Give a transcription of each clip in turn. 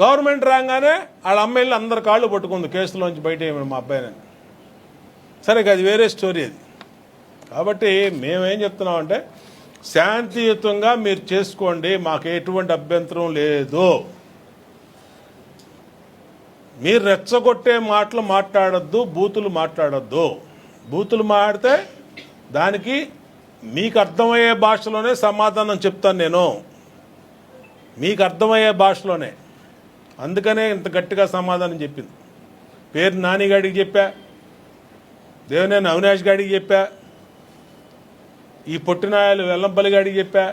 Government రాగానే వాళ్ళ అమ్మాయిలు అందరి కాళ్ళు పట్టుకుంది కేసులోంచి బయట ఏమి మా అబ్బాయిని. సరే అది వేరే స్టోరీ అది. కాబట్టి మేమేం చెప్తున్నామంటే శాంతియుతంగా మీరు చేసుకోండి, మాకు ఎటువంటి అభ్యంతరం లేదు. మీరు రెచ్చగొట్టే మాటలు మాట్లాడొద్దు, బూతులు మాట్లాడొద్దు. బూతులు మాట్లాడితే దానికి మీకు అర్థమయ్యే భాషలోనే సమాధానం చెప్తాను నేను, మీకు అర్థమయ్యే భాషలోనే. అందుకనే ఇంత గట్టిగా సమాధానం చెప్పింది. పేరు నానిగాడికి చెప్పా, దేవినేని అవినాష్ గాడికి చెప్పా, ఈ పొట్టినాయలు వెల్లంపల్లి గాడికి చెప్పా,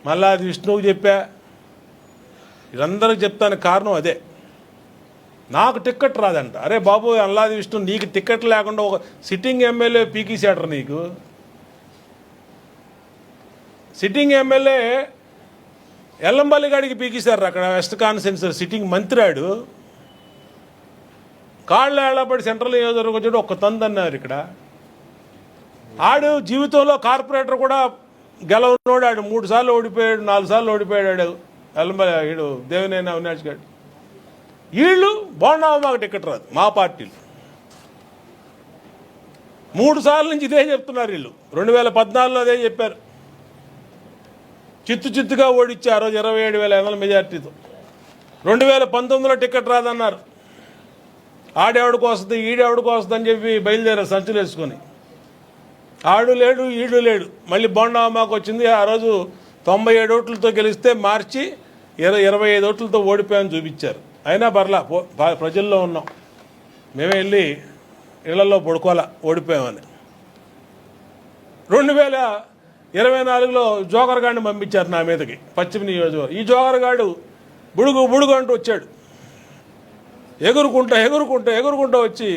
మళ్ళా అది విష్ణువుకి చెప్పా. వీళ్ళందరికీ చెప్తాను కారణం అదే. నాకు టిక్కెట్ రాదంట. అరే బాబు అల్లాది విష్ణు, నీకు టిక్కెట్ లేకుండా ఒక సిట్టింగ్ ఎమ్మెల్యే పీకేసాడరు నీకు. సిట్టింగ్ ఎమ్మెల్యే ఎల్లంపల్లి గాడికి పీకేశారు అక్కడ వెస్ట్ కాన్స్టిట్యున్సీ సిట్టింగ్ మంత్రాడు. కాళ్ళు ఏళ్ళపడి సెంట్రల్ నియోజకవర్గం వచ్చాడు, ఒక్క తందన్నారు ఇక్కడ. ఆడు జీవితంలో కార్పొరేటర్ కూడా గెలవనోడు. ఆడు 3 సార్లు ఓడిపోయాడు, 4 సార్లు ఓడిపోయాడు ఎల్లంపల్లి వీడు దేవినేని అవినాష్ గారు. వీళ్ళు బోండావు మాకు టికెట్ రాదు, మా పార్టీలు 3 సార్ల నుంచి ఇదే చెప్తున్నారు వీళ్ళు. 2014లో అదే చెప్పారు. చిత్తుగా ఓడిచ్చి ఆ రోజు 27,500 మెజార్టీతో. 2019లో టికెట్ రాదన్నారు. ఆడెవడికి వస్తుంది ఈడెవడికి వస్తుంది అని చెప్పి బయలుదేరారు సంచులు వేసుకొని. ఆడు లేడు ఈడు లేడు. మళ్ళీ బోండామాకు వచ్చింది. ఆ రోజు 97 ఓట్లతో గెలిస్తే మార్చి 25 ఓట్లతో ఓడిపోయామని చూపించారు. అయినా బర్లా ప్రజల్లో ఉన్నాం. మేమే వెళ్ళి ఇళ్లలో పడుకోవాలా ఓడిపోయామని. 2024లో జోకర్ గాడిని పంపించారు నా మీదకి, పశ్చిమ నియోజకవర్గం. ఈ జోకర్ గాడు బుడుగు అంటూ వచ్చాడు. ఎగురుకుంటా వచ్చి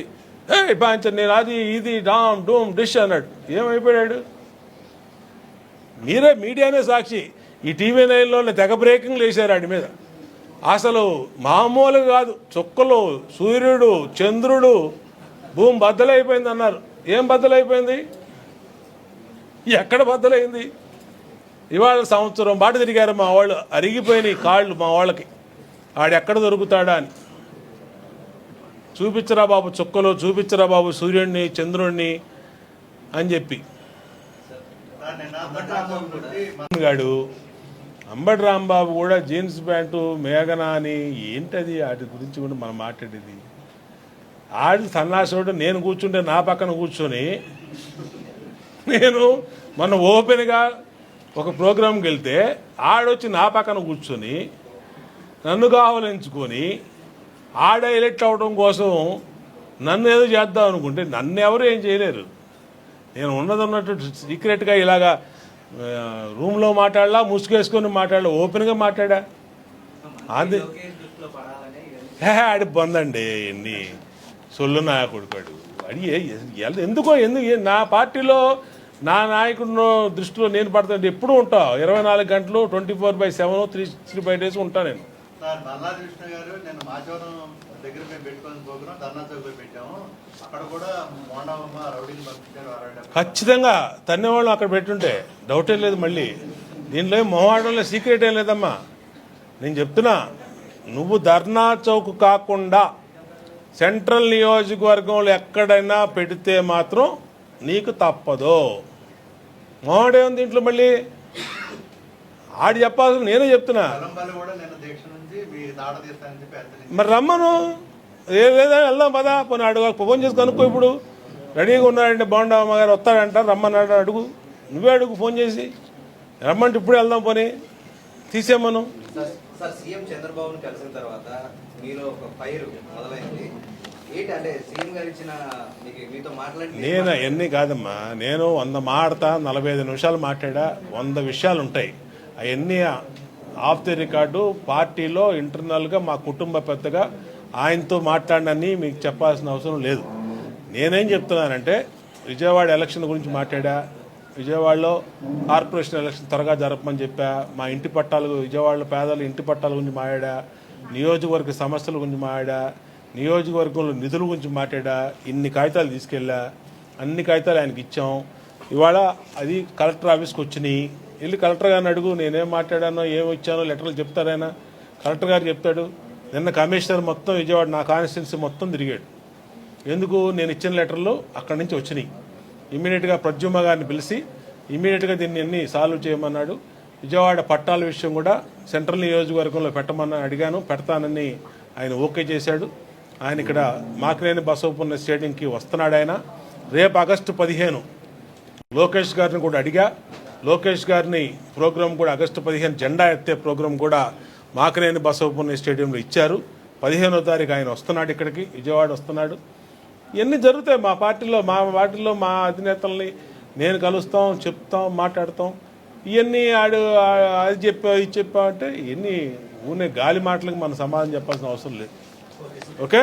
పాంచర్ నేను అది ఇది డామ్ డూమ్ డిష్ అన్నాడు. ఏమైపోయాడు? మీరే మీడియానే సాక్షి. ఈ టీవీ 9లో తెగ బ్రేకింగ్లు వేశారు ఆడి మీద. అసలు మామూలు కాదు. చుక్కలు, సూర్యుడు, చంద్రుడు, భూమి బద్దలైపోయింది అన్నారు. ఏం బద్దలైపోయింది? ఎక్కడ బద్దలైంది? ఇవాళ సంవత్సరం బాట తిరిగారు మా వాళ్ళు. అరిగిపోయినాయి కాళ్ళు మా వాళ్ళకి. ఆడెక్కడ దొరుకుతాడా అని. చూపించరా బాబు చుక్కలు, చూపించరా బాబు సూర్యుడిని చంద్రుడిని అని చెప్పి గాడు. అంబటి రాంబాబు కూడా జీన్స్ ప్యాంటు మేఘనా అని ఏంటది, వాటి గురించి కూడా మనం మాట్లాడేది. ఆడి సన్నాసుడు. నేను కూర్చుంటే నా పక్కన కూర్చొని నేను మన ఓపెన్గా ఒక ప్రోగ్రాంకి వెళ్తే ఆడొచ్చి నా పక్కన కూర్చొని నన్ను కావాలించుకొని ఆడ ఎలెక్ట్ అవడం కోసం నన్ను ఏదో చేద్దాం అనుకుంటే నన్ను ఎవరు ఏం చేయలేరు. నేను ఉన్నట్టు సీక్రెట్గా ఇలాగా రూమ్లో మాట్లాడలా, ముసుగేసుకొని మాట్లాడలా, ఓపెన్గా మాట్లాడా. అది ఆడి పొందండి ఎన్ని సొల్లు నా కొడుకాడు. అది ఎందుకు నా పార్టీలో నా నాయకుడు దృష్టిలో నేను పడుతుంటే ఎప్పుడూ ఉంటా. 24 గంటలు 24/7 365 days ఉంటా నేను. ఖచ్చితంగా తన్నేవాళ్ళు అక్కడ పెట్టుంటే డౌటే లేదు. మళ్ళీ దీనిలో మొహమాటంలో సీక్రెట్ ఏం లేదమ్మా. నేను చెప్తున్నా, నువ్వు ధర్నా చౌక్ కాకుండా సెంట్రల్ నియోజకవర్గంలో ఎక్కడైనా పెడితే మాత్రం నీకు తప్పదు. మొహమాటే ఉంది దీంట్లో. మళ్ళీ ఆడి చెప్పాల్సిన నేనే చెప్తున్నా. మరి రమ్మను, లేదా వెళ్దాం పదా. పోనీ అడుగు, ఫోన్ చేసి కనుక్కో. ఇప్పుడు రెడీగా ఉన్నాడంటే బోండమ్మ గారు వస్తాడంట, రమ్మన్నాడు. అడుగు, నువ్వే అడుగు ఫోన్ చేసి. రమ్మంటే ఇప్పుడు వెళ్దాం, పోనీ తీసేమను. సీఎం చంద్రబాబును కలిసిన తర్వాత మీరు ఒక ఫైర్ మొదలైంది. నేను అవన్నీ కాదమ్మా. నేను 100 మాడతా, 45 నిమిషాలు మాట్లాడా. 100 విషయాలు ఉంటాయి. అవన్నీ ఆఫ్ ది రికార్డు. పార్టీలో ఇంటర్నల్గా మా కుటుంబ పెద్దగా ఆయనతో మాట్లాడనని మీకు చెప్పాల్సిన అవసరం లేదు. నేనేం చెప్తున్నానంటే విజయవాడ ఎలక్షన్ గురించి మాట్లాడా. విజయవాడలో కార్పొరేషన్ ఎలక్షన్ త్వరగా జరపమని చెప్పా. మా ఇంటి పట్టాలు, విజయవాడలో పేదల ఇంటి పట్టాల గురించి మాట్లాడా. నియోజకవర్గ సమస్యల గురించి మాట్లాడా. నియోజకవర్గంలో నిధుల గురించి మాట్లాడా. ఇన్ని కాగితాలు తీసుకెళ్ళా. అన్ని కాగితాలు ఆయనకి ఇచ్చాం. ఇవాళ అది కలెక్టర్ ఆఫీస్కి వచ్చినాయి. వెళ్ళి కలెక్టర్ గారిని అడుగు, నేనేం మాట్లాడానో ఏమి ఇచ్చానో లెటర్లు చెప్తారైనా. కలెక్టర్ గారు చెప్తాడు. నిన్న కమిషనర్ మొత్తం విజయవాడ నా కాన్స్టిట్యున్సీ మొత్తం తిరిగాడు. ఎందుకు? నేను ఇచ్చిన లెటర్లు అక్కడి నుంచి వచ్చినాయి. ఇమీడియట్గా ప్రద్యుమ్న గారిని పిలిచి ఇమీడియట్గా దీన్ని అన్ని సాల్వ్ చేయమన్నాడు. విజయవాడ పట్టాల విషయం కూడా సెంట్రల్ నియోజకవర్గంలో పెట్టమని అడిగాను, పెడతానని ఆయన ఓకే చేశాడు. ఆయన ఇక్కడ మాకినేని బసవపున్న స్టేడియంకి వస్తున్నాడు. ఆయన రేపు ఆగస్టు 15 లోకేష్ గారిని కూడా అడిగా. లోకేష్ గారిని ప్రోగ్రాం కూడా ఆగస్టు 15 జెండా ఎత్తే ప్రోగ్రాం కూడా మాకినేని బసవపున్న స్టేడియంలో ఇచ్చారు. 15వ తారీఖు ఆయన వస్తున్నాడు, ఇక్కడికి విజయవాడ వస్తున్నాడు. ఇవన్నీ జరుగుతాయి మా పార్టీలో మా అధినేతల్ని నేను కలుస్తాం, చెప్తాం, మాట్లాడతాం. ఇవన్నీ అది చెప్పావు ఇది చెప్పావు అంటే ఇవన్నీ ఊనే గాలి మాటలకు మనం సమాధానం చెప్పాల్సిన అవసరం లేదు. ఓకే.